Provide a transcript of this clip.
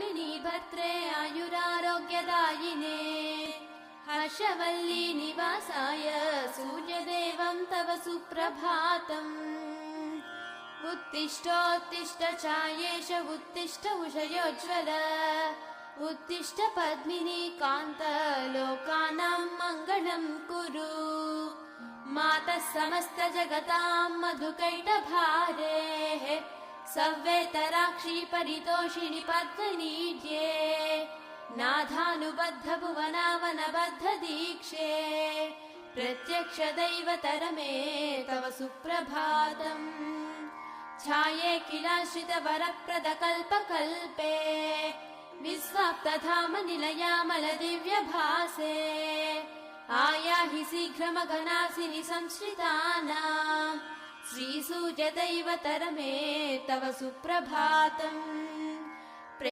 पद्मिनी भद्रे आयुरारोग्यदायिने हर्षवल्ली निवासाय सूर्यदेवं तव सुप्रभातम् उत्तिष्ठोत्तिष्ठ चायेश उत्तिष्ठ उषयोज्ज्वल उत्तिष्ठ पद्मिनी कान्त लोकानां मङ्गलं कुरु मातः समस्त जगतां मधुकैटभारेः सव्येतराक्षी परितोषिणि पद्मनीड्ये नाथानुबद्ध भुवनावनबद्ध दीक्षे प्रत्यक्ष दैवतरमे तव सुप्रभातम् छाये किलाश्रित वरप्रद कल्पकल्पे विस्वाप्तधाम निलयामल दिव्यभासे आयाहि शीघ्रमघनासिनि संश्रितानां श्रीसूर्यदैवतरमे तव सुप्रभातम्।